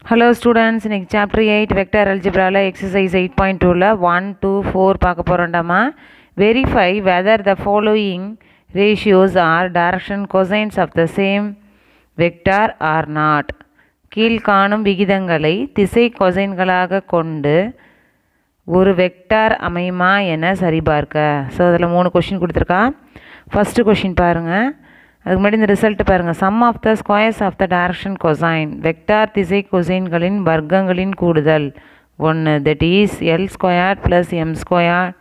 Hello students, இன்னைக்கு chapter 8 vector algebra exercise 8.2 1, 2, 4 பார்க்க போறோம்டாமா. Verify whether the following ratios are direction cosines of the same vector or not. கீழ்காணும் விகிதங்களை திசை கொசைன்களாக கொண்டு ஒரு வெக்டார் அமையுமா என சரிபார்க்க. ஸோ அதில் 3 கொஷின் கொடுத்துருக்கா. ஃபஸ்ட்டு கொஷின் பாருங்கள். அதுக்கு முன்னாடி இந்த ரிசல்ட் பாருங்கள். Sum of the squares of the direction cosine vector திசை கொசைன்களின் வர்க்கங்களின் கூடுதல் 1 that is L squared plus M squared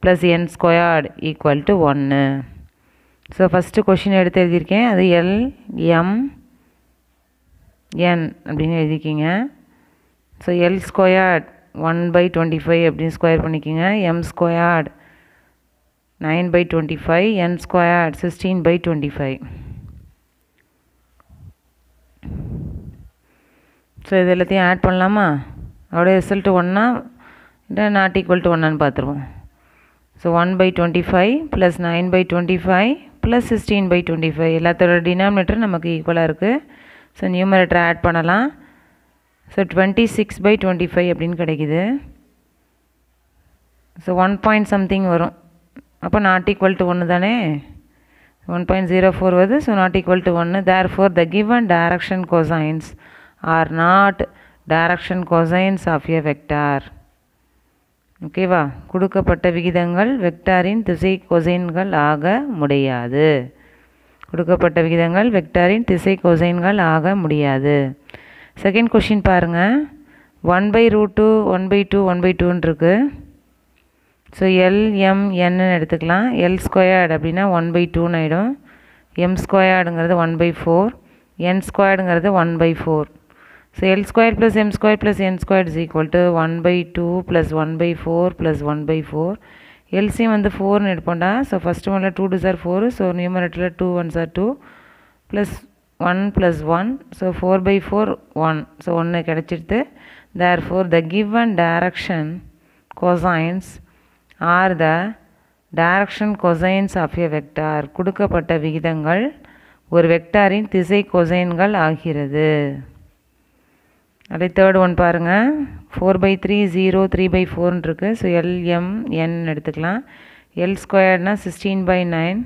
plus N squared equal to 1. So first cosine எடுத்து எழுதியிருக்கேன். அது எல் எம் என் அப்படின்னு எழுதிக்கிங்க. ஸோ எல் ஸ்கொயர்ட் 1/25 அப்படின்னு ஸ்கொயர் பண்ணிக்கோங்க. M squared 9/25, n squared 16/25. So இது எல்லாத்தையும் ஆட் பண்ணலாமா? அதோட ரிசல்ட் 1 இல்லை நாட் ஈக்குவல் டு 1 பார்த்துருவோம். ஸோ 1/25 ப்ளஸ் 9/25 ப்ளஸ் 16/25 எல்லாத்தோட டினாமினேட்டர் நமக்கு ஈக்குவலாக இருக்குது. ஸோ நியூமரேட்டரை ஆட் பண்ணலாம். ஸோ 26/25 அப்படின்னு கிடைக்குது. ஸோ 1 பாயிண்ட் சம்திங் வரும். அப்போ நாட் ஈக்குவல் டு 1 தானே. 1.04 வருது. So not equal to 1. therefore the given direction cosines are not direction cosines of a vector. ஓகேவா? கொடுக்கப்பட்ட விகிதங்கள் வெக்டாரின் திசை கொசைன்கள் ஆக முடியாது. கொடுக்கப்பட்ட விகிதங்கள் வெக்டாரின் திசை கொசைன்கள் ஆக முடியாது. செகண்ட் கொஷின் பாருங்கள். 1/√2 1/2 1/2ன்னு இருக்குது. ஸோ எல்எம்என்னு எடுத்துக்கலாம். எல் ஸ்கொயர்டு அப்படின்னா 1/2ன்னு ஆகிடும். எம் ஸ்கொயர்டுங்கிறது 1/4, என் ஸ்கொயர்டுங்கிறது 1/4. So L square plus M square plus N square is equal to 1/2 plus 1/4 plus 1/4. எல்சியும் வந்து 4ன்னு எடுப்போம்டா. ஸோ ஃபஸ்ட்டு ஒன்றில் 2 2s are 4. ஸோ நியூமரேட்டரில் 2 1s are 2 plus 1 plus 1. So 4/4 1. So 1 கிடச்சிடுது. therefore the given direction cosines are the direction cosines of a vector. கொடுக்கப்பட்ட விகிதங்கள் ஒரு வெக்டாரின் திசை கொசைன்கள் ஆகிறது. அதே தேர்ட் ஒன் பாருங்கள். 4/3 0 3/4 இருக்குது. ஸோ எல்எம்என் எடுத்துக்கலாம். எல் ஸ்கொயர்ட்னா 16/9,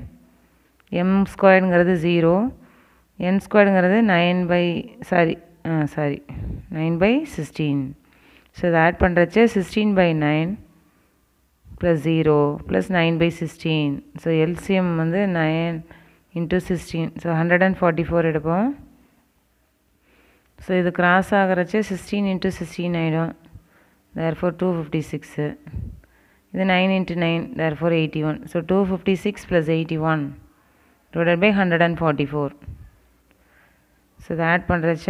எம் ஸ்கொயர்டுங்கிறது 0, என் ஸ்கொயர்டுங்கிறது 9/16. ஸோ இதை ஆட் பண்ணுறச்சு 16/9 ப்ளஸ் 0 ப்ளஸ் 9/16. ஸோ எல்சிஎம் வந்து 9 × 16. ஸோ 144 எடுப்போம். ஸோ இது கிராஸ் ஆகிறச்சு 16 × 16 ஆகிடும். therefore 256. இது 9 × 9 therefore 81. So 256 plus 81 divided by 144. So இதை ஆட் பண்ணுறச்ச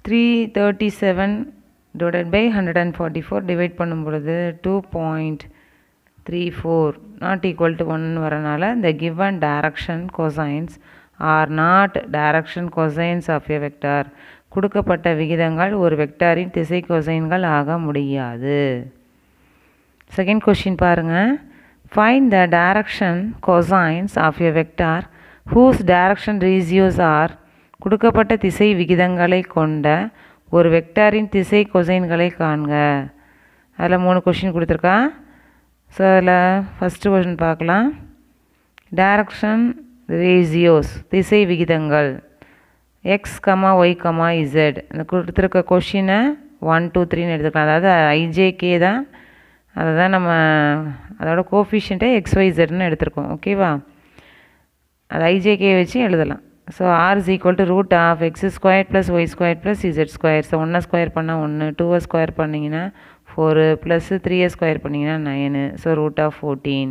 337 divided by 144 divide பண்ணும் பொழுது 2.34 not equal to 1 வரனால the given direction cosines are not direction cosines of a vector. கொடுக்கப்பட்ட விகிதங்கள் ஒரு வெக்டாரின் திசை கொசைன்கள் ஆக முடியாது. செகண்ட் கொஸ்டின் பாருங்கள். find the direction cosines of a vector whose direction ratios are. கொடுக்கப்பட்ட திசை விகிதங்களை கொண்ட ஒரு வெக்டாரின் திசை கொசைன்களை காண்க. அதில் 3 கொஷின் கொடுத்துருக்கா. ஸோ அதில் ஃபஸ்ட்டு கொஷின் பார்க்கலாம். டைரக்ஷன் ரேஷியோஸ் திசை விகிதங்கள் x, y, z. அந்த கொடுத்துருக்க கொஷினை 1 2 3ன்னு எடுத்துக்கலாம். அதாவது ஐஜேகே தான். அதை தான் நம்ம அதோட கோஃபிஷியண்ட்டை XYZன்னு எடுத்துருக்கோம். ஓகேவா? அது ஐஜேகே வச்சு எழுதலாம். So R is equal to root of X square plus Y square plus Z square. So 1 square பண்ணால் 1, 2 ஸ்கொயர் பண்ணிங்கன்னா 4 ப்ளஸ் 3 ஸ்கொயர் பண்ணிங்கன்னா 9. So root of 14.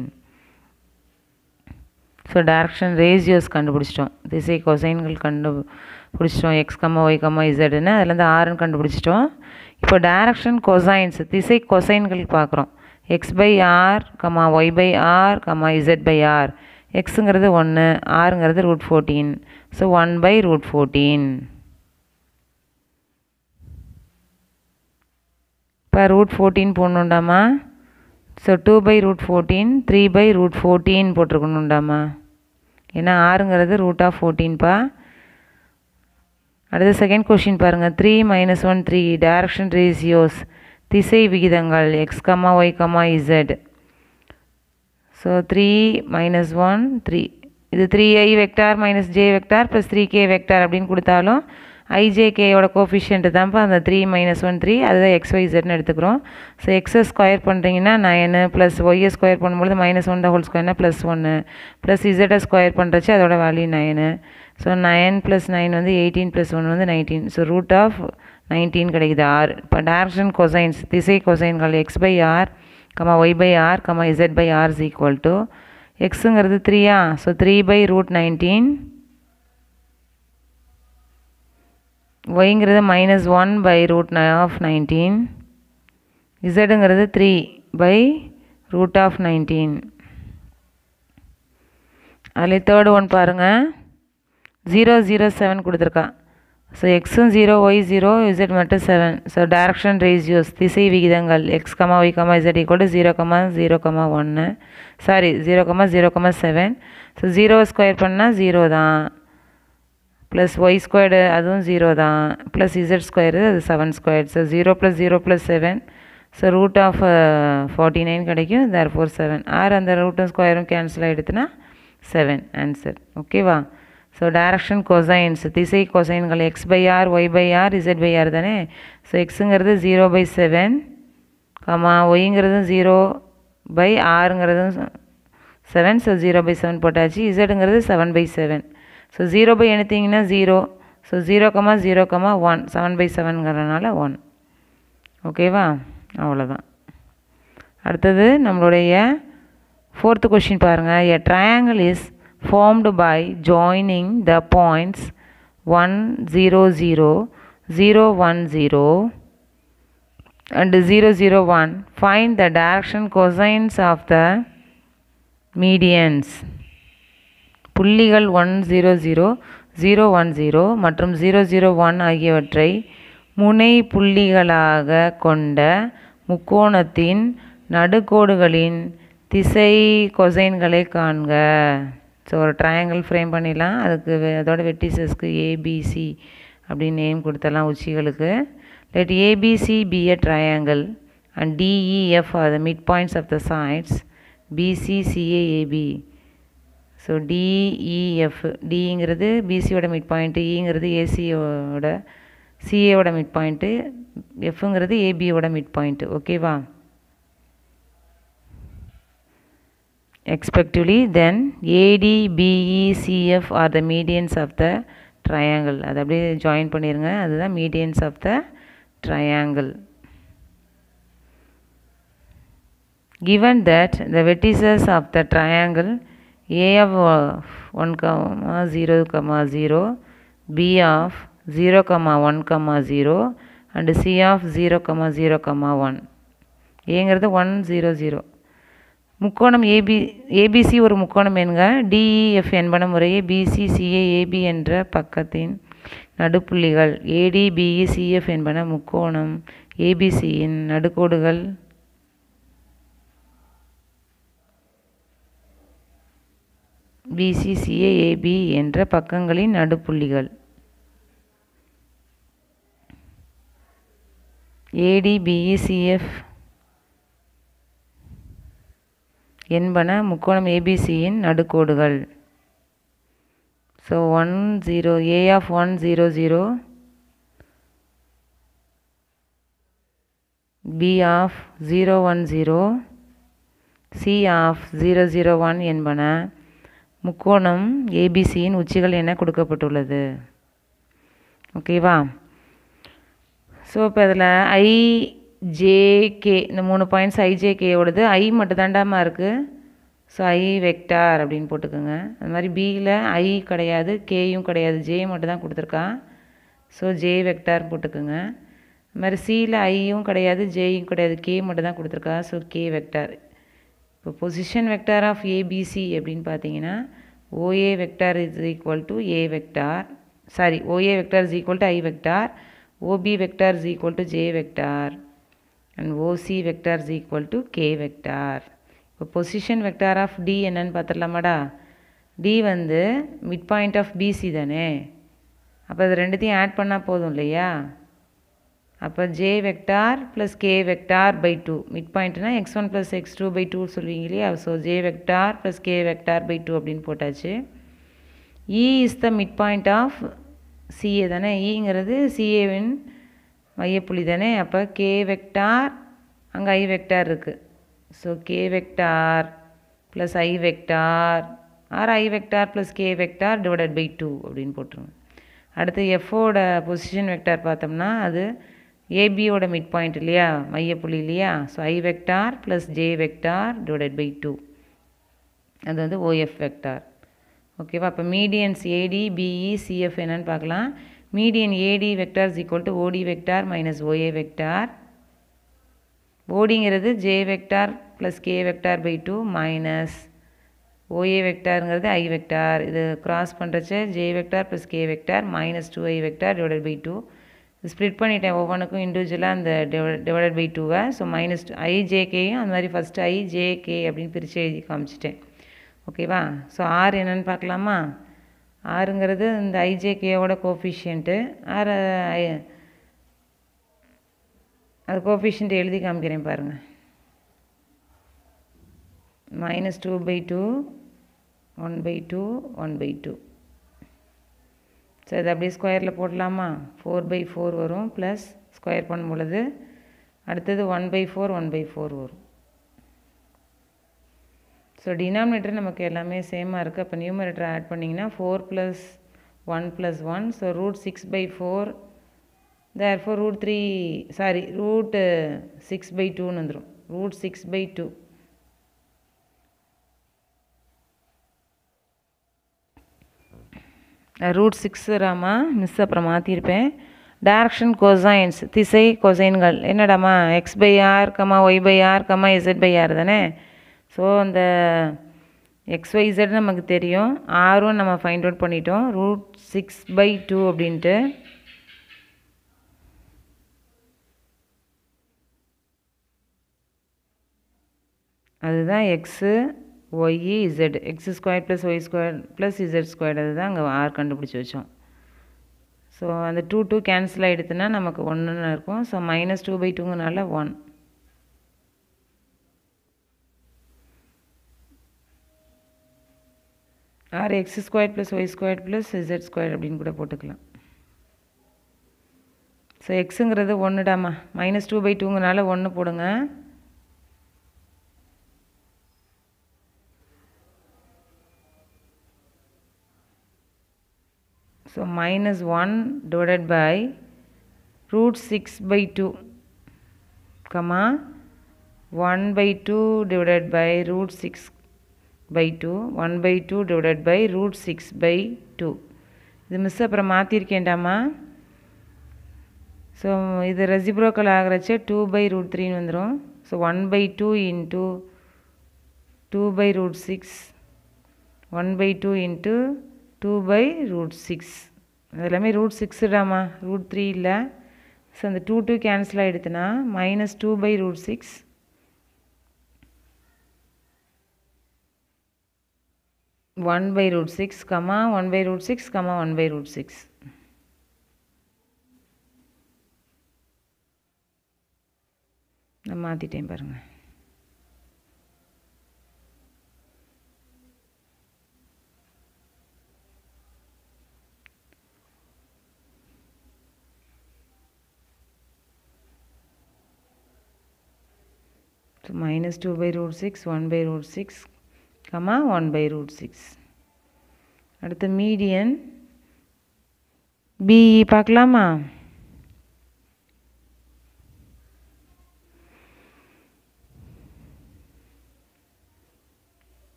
So direction ratios கண்டுபிடிச்சிட்டோம். திசை கொசைன்கள் கண்டுபிடிச்சிட்டோம். x, y, zன்னு அதுலேருந்து ஆறுன்னு கண்டுபிடிச்சிட்டோம். இப்போ டைரக்ஷன் கொசைன்ஸ் திசை கொசைன்கள் பார்க்குறோம். x/r, y/r, z/r. எக்ஸுங்கிறது 1, ஆறுங்கிறது √14. ஸோ 1/√14. இப்போ √14 போடணுண்டாமா. ஸோ 2/√14 3/√14 போட்டிருக்கணுண்டாமா. ஏன்னா ஆறுங்கிறது ரூட் ஆஃப் 14பா. அடுத்து செகண்ட் கொஷின் பாருங்கள். 3 - 1 3 டைரக்ஷன் ரேஷியோஸ் திசை விகிதங்கள் x, y, z. ஸோ 3 - 1 3 இது 3i vector minus j vector plus 3k vector அப்படின்னு கொடுத்தாலும் ijkயோட கோஃபிஷியன்ட்டு தான்ப்பா அந்த 3 - 1 3 அதுதான் xyzன்னு எடுத்துக்கிறோம். ஸோ எக்ஸை ஸ்கொயர் பண்ணுறீங்கன்னா 9 ப்ளஸ் ஒய்யை ஸ்கொயர் பண்ணும்பொழுது -1 த ஹோல் ஸ்கொயர்னா +1 ப்ளஸ் இசட்டை ஸ்கொயர் பண்ணுறச்சு அதோட வேல்யூ 9. ஸோ 9 + 9 வந்து 18 + 1 வந்து 19. ஸோ √19 கிடைக்குது r. இப்போ டைரக்ஷன் கொசைன்ஸ் திசை கொசைன்கள் x/r, y/r, z/r is equal to எக்ஸுங்கிறது 3ஆ. ஸோ 3/√19 ஒய்ங்கிறது -1/√19 இசட்டுங்கிறது 3/√19. அதில் தேர்டு ஒன் பாருங்கள். 0 0 7 கொடுத்துருக்கா. ஸோ எக்ஸும் 0 ஒய் 0 இசட் மட்டும் 7. ஸோ டைரக்ஷன் ரேஷியோஸ் திசை விகிதங்கள் x, y, z = 0, 0, 1 sorry 0, 0, 7. So 0 square பண்ணால் 0 தான் ப்ளஸ் ஒய் ஸ்கொயர்டு அதுவும் 0 தான் ப்ளஸ் இசட் ஸ்கொயரு அது 7 ஸ்கொயர்டு. ஸோ 0 + 0 + 7. ஸோ √49 கிடைக்கும். தேர்ஃபோர் 7 ஆர் அந்த ரூட்டும் ஸ்கொயரும் கேன்சல் ஆகிடுதுன்னா 7 ஆன்சர். ஓகேவா? ஸோ டைரக்ஷன் கொசைன்ஸ் திசை கொசைன்கள் x/r, y/r, z/r தானே. ஸோ எக்ஸுங்கிறது 0/7, ஒய்ங்கிறது 0/rங்கிறதும் 7. ஸோ 0/7 போட்டாச்சு. இசட்டுங்கிறது 7/7. ஸோ 0 எடுத்திங்கன்னா 0. ஸோ 0, 0, 1 7/7ங்கிறதுனால 1. ஓகேவா? அவ்வளோதான். அடுத்தது நம்மளுடைய ஃபோர்த்து கொஷின் பாருங்கள். எ triangle is formed by joining the points 1 0 0 0 1 0 and 0 0 1. Find the direction cosines of the medians. புள்ளிகள் 1 0 0 0 1 0 மற்றும் 0 0 1 ஆகியவற்றை முனை புள்ளிகளாக கொண்ட முக்கோணத்தின் நடுக்கோடுகளின் திசை கொசைன்களை காண்க. ஸோ ஒரு ட்ரையாங்கிள் ஃப்ரேம் பண்ணிடலாம். அதுக்கு அதோட வெர்டிசஸ்க்கு ஏபிசி அப்படின்னு நேம் கொடுத்துடலாம் உச்சிகளுக்கு. Let ABC be a triangle and DEF are the mid points of the sides BC CA AB. So DEF டிங்கிறது பிசியோட மிட் பாயிண்ட்டு, இங்கிறது ஏசியோட சிஏவோட மிட் பாயிண்ட்டு, எஃப்ங்கிறது ஏபியோட மிட் பாயிண்ட்டு. ஓகேவா? Expectively, then AD, BE, CF are the medians of the triangle. அது அப்படியே ஜாயின் பண்ணிடுங்க. அதுதான் medians of the triangle. Given that the vertices of the triangle A of 1, 0, 0, B of 0, 1, 0 and C of 0, 0, 1. ஏங்கிறது 1 0 0. முக்கோணம் ABC ஒரு முக்கோணம் என்க. DEF என்பன முறையே பிசிசிஏஏபி என்ற பக்கத்தின் நடுப்புள்ளிகள். ஏடிபிஇசிஎஃப் என்பன முக்கோணம் ஏபிசியின் நடுக்கோடுகள். பிசிசிஏஏபி என்ற பக்கங்களின் நடுப்புள்ளிகள். ஏடிபிஇசிஎஃப் என்பன முக்கோணம் ஏபிசியின் நடுக்கோடுகள். So 1 0 A of 1 0 0 B of 0 1 0 C of 0 0 1 என்பன முக்கோணம் ஏபிசியின் உச்சிகள் என கொடுக்கப்பட்டுள்ளது. ஓகேவா? ஸோ இப்போ இதில் ஐஜேகே இந்த 3 பாயிண்ட்ஸ் ஐஜேகேயோடது ஐ மட்டும் தாண்டாமல் இருக்குது. ஸோ ஐ வெக்டார் அப்படின்னு போட்டுக்கோங்க. அது மாதிரி பியில் ஐ கிடையாது, கேயும் கிடையாது, ஜே மட்டும் தான் கொடுத்துருக்கான். ஸோ ஜே வெக்டார் போட்டுக்கோங்க. அது மாதிரி சியில் ஐயும் கிடையாது, ஜேயும் கிடையாது, கே மட்டும் தான் கொடுத்துருக்கா. So K vector. இப்போ பொசிஷன் வெக்டார் ஆஃப் ஏபிசி அப்படின்னு பார்த்தீங்கன்னா O A vector is equal to A vector, sorry O A vector is equal to I vector, O B vector is equal to J vector and O C vector is equal to K vector. இப்போ position vector of D என்னன்னு பார்த்துடலாமாடா. D வந்து mid point of B C தானே, அப்போ அது ரெண்டுத்தையும் add பண்ணால் போதும் இல்லையா? அப்போ J vector plus K vector by 2 mid பாயிண்ட்னா x1 ப்ளஸ் x2 பை 2 சொல்லுவீங்க இல்லையா? So J vector plus K vector by 2 அப்படின்னு போட்டாச்சு. E is the mid point of CA தானே? இங்கிறது சிஏவின் மையப்புள்ளி தானே? அப்போ கே வெக்டார் அங்கே ஐ வெக்டார் இருக்குது. So K vector plus I vector or I vector plus K vector divided by 2 அப்படின்னு போட்டுருங்க. அடுத்து எஃபோட பொசிஷன் வெக்டார் பார்த்தோம்னா அது ஏபியோட மிட் பாயிண்ட் இல்லையா? மையப்புள்ளி இல்லையா? So I vector plus J vector divided by 2 அது வந்து ஓஎஃப் வெக்டார். ஓகேவா? அப்போ மீடியன்ஸ் ஏடி பிஇ சிஎஃப் என்னன்னு பார்க்கலாம். Median AD vector is equal to OD vector minus OA vector. ஓடிங்கிறது J vector plus K vector by 2 minus OA வெக்டாருங்கிறது I vector. இது cross பண்ணுறச்ச J vector plus K vector minus 2ஐ vector divided by 2. Split பண்ணிட்டேன் ஒவ்வொன்றுக்கும் இண்டிவிஜுவலாக அந்த divided by 2வை. ஸோ மைனஸ் ஐஜேகேயும் அந்த மாதிரி ஃபஸ்ட்டு ஐஜேகே அப்படின்னு பிரித்து எழுதி காமிச்சிட்டேன். ஓகேவா? ஸோ ஆர் என்னென்னு பார்க்கலாமா? ஆறுங்கிறது இந்த ஐஜேகேயோட கோஃபிஷியன்ட்டு. ஆர் அது கோஃபிஷியன்ட் எழுதி காமிக்கிறேன் பாருங்கள். Minus 2 by 2 1 by 2 1 by 2. So இது அப்படியே ஸ்கொயரில் போடலாமா? 4 பை 4 வரும் ப்ளஸ் ஸ்கொயர் பண்ணும் பொழுது அடுத்தது 1 பை 4 1 பை 4 வரும். ஸோ டினாமினேட்டர் நமக்கு எல்லாமே சேமாக இருக்குது. அப்போ நியூமரேட்டர் ஆட் பண்ணிங்கன்னா 4 plus 1 plus 1. So root 6 by 4 therefore root 6 by 2ன்னு வந்துடும். Root 6 by 2. ரூட் 6 ராமா மிஸ் அப்புறம் மாற்றிருப்பேன். டைரக்ஷன் கொசைன்ஸ் திசை கொசைன்கள் என்னடாமா? X by R comma Y by R comma Z by R தானே? ஸோ அந்த XYZ நமக்கு தெரியும், ஆரும் நம்ம ஃபைண்ட் அவுட் பண்ணிட்டோம். ரூட் 6/2 அப்படின்ட்டு அதுதான் X Y Z. X square plus Y square plus Z square அதுதான் அங்கே ஆர் கண்டுபிடிச்சி வச்சோம். ஸோ அந்த 2 கேன்சல் ஆகிடுதுன்னா நமக்கு 1ன்னு இருக்கும். ஸோ -2/2ங்கனால 1. R X square plus Y square plus Z square அப்படின்னு கூட போட்டுக்கலாம். ஸோ எக்ஸுங்கிறது 1டாமா, -2/2ங்கனால 1 போடுங்க. So -1 divided by root 6/2 comma 1/2 divided by root 6/2 1/2 divided by root 6/2. இது மிஸ் அப்புறம் மாற்றிருக்கேன்டாமா. ஸோ இது ரெசிப்ரோக்கல் ஆகிறச்ச 2/√3ன்னு வந்துடும். ஸோ 1/2 into 2/√6 1/2 into 2/√6 அதெல்லாமே √6டாமா, √3 இல்லை. ஸோ அந்த 2 கேன்சல் ஆகிடுதுன்னா -2/√6 1/√6 கமா 1/√6 கமா 1/√6. நான் மாற்றிட்டேன் பாருங்கள். So -2/√6 1/√6 comma 1/√6. அடுத்து மீடியன் பிஇ பார்க்கலாமா?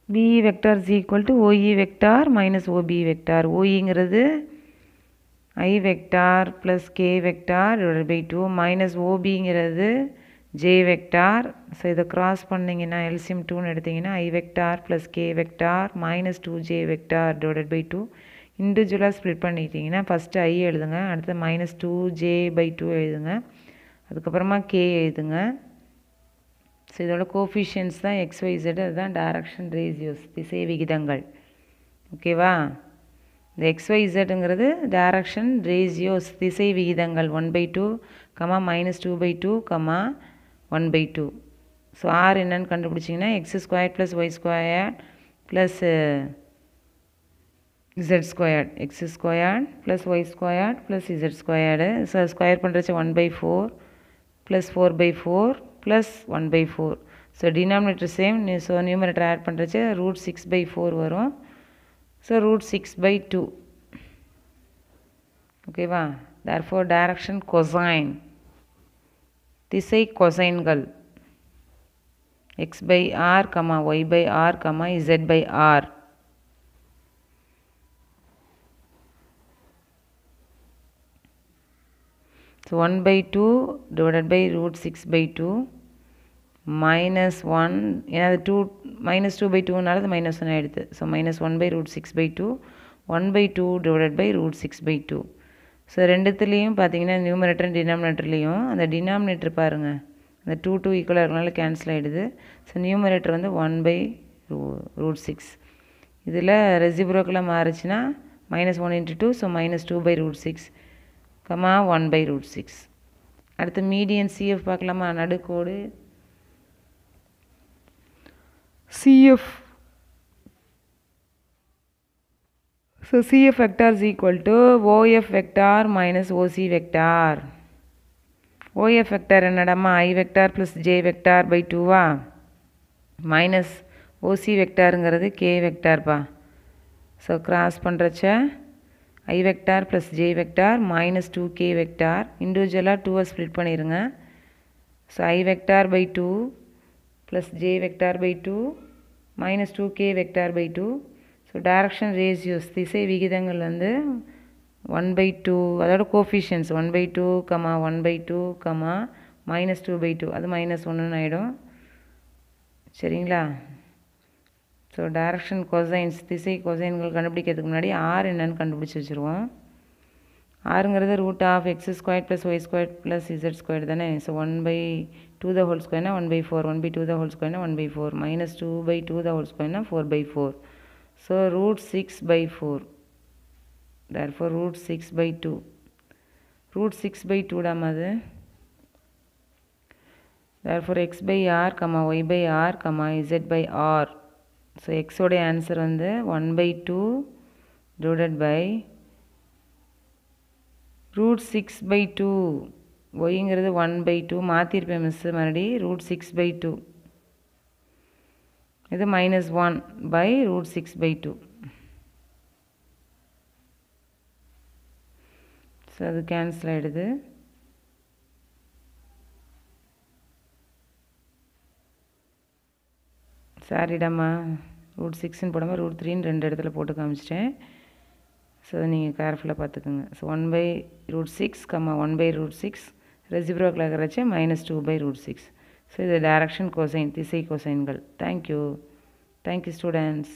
PE vector is equal to OE vector minus OB vector. ஓஇங்கிறது I vector plus K vector divided by 2 minus ஓபிங்கிறது ஜே வெக்டார். ஸோ இதை க்ராஸ் பண்ணிங்கன்னா எல்சிஎம் 2ன்னு எடுத்திங்கன்னா I vector plus K vector minus 2j vector divided by 2. இண்டிவிஜுவலாக split பண்ணிட்டீங்கன்னா first I எழுதுங்க, அடுத்து -2j/2 எழுதுங்க, அதுக்கப்புறமா கே எழுதுங்க. ஸோ இதோட கோஃபிஷியன்ஸ் தான் XYZ, அதுதான் டைரக்ஷன் ரேஷியோஸ் திசை விகிதங்கள். ஓகேவா? இந்த XYZங்கிறது டைரக்ஷன் ரேஷியோஸ் திசை விகிதங்கள் 1/2, -2/2, 1/2. ஸோ ஆர் என்னன்னு கண்டுபிடிச்சிங்கன்னா x² + y² plus z², x² + y² plus z². So square பண்ணுறச்சு 1/4 plus 4/4 plus 1/4. So denominator same. So numerator add பண்ணுறச்சு √6/4 வரும். ஸோ √6/2. ஓகேவா? therefore டைரக்ஷன் கொசைன் திசை கொசைன்கள் x/r, y/r, z/r. So 1/2 divided by √6/2 -1, ஏன்னா அது -2/2னால அது -1 ஆகிடுது. So -1/√6/2 1/2 divided by √6/2. ஸோ ரெண்டுத்துலேயும் பார்த்தீங்கன்னா நியூமரேட்டர் டினாமினேட்டர்லேயும் அந்த டினாமினேட்டர் பாருங்கள், அந்த 2 ஈக்குவலாக இருக்கனால கேன்சல் ஆகிடுது. ஸோ நியூமரேட்டர் வந்து 1/√6. இதில் ரெசிப்ரோக்கெலாம் மாறுச்சுன்னா -1 × 2, ஸோ -2/√6, 1/√6. அடுத்து மீடியன் CF பார்க்கலாமா? நடுக்கோடு CF. So CF vector is equal to OF vector minus OC vector. OF vector என்னடாமா I vector plus J vector by 2வா, minus OC vectorங்கிறது K vector பா. ஸோ கிராஸ் பண்ணுறச்ச I vector plus J vector minus 2K vector. இண்டிவிஜுவலாக 2வை split பண்ணிடுங்க. So I vector by 2 plus J vector by 2 minus 2K vector by 2. So direction ratios திசை விகிதங்கள் வந்து 1/2, அதோட கோஃபிஷியன்ஸ் 1/2, 1/2, -2/2, அது -1 ஆகிடும். சரிங்களா? ஸோ டைரக்ஷன் கொசைன்ஸ் திசை கொசைன்கள் கண்டுபிடிக்கிறதுக்கு முன்னாடி ஆர் என்னன்னு கண்டுபிடிச்சி வச்சுருவோம். ஆறுங்கிறது √(x² + y² + z² தானே. ஸோ 1/2 1/4, 1/2 1/4, -2/2 4/4. ஸோ √6/4. therefore √6/2. √6/2 டாமா அது. therefore x/r, y/r, z/r. So எக்ஸோடைய answer வந்து 1/2 டிவைடட் பை √6/2. ஒய்ங்கிறது 1/2 மாற்றிருப்பேன் மிஸ்ஸு, மறுபடி √6/2. இது -1/√6/2. ஸோ அது கேன்சல் ஆகிடுது. சாரிடாம்மா, √6ன்னு போடாமல் √3ன்னு 2 இடத்துல போட்டு காமிச்சிட்டேன். ஸோ நீங்கள் கேர்ஃபுல்லாக பார்த்துக்குங்க. ஸோ 1/√6, 1/√6 ரெசிப்ரோக்கல் ஆகிறச்ச -2/√6. ஸோ இது டைரக்ஷன் கொசைன் திசை கொசைன்கள். Thank you students.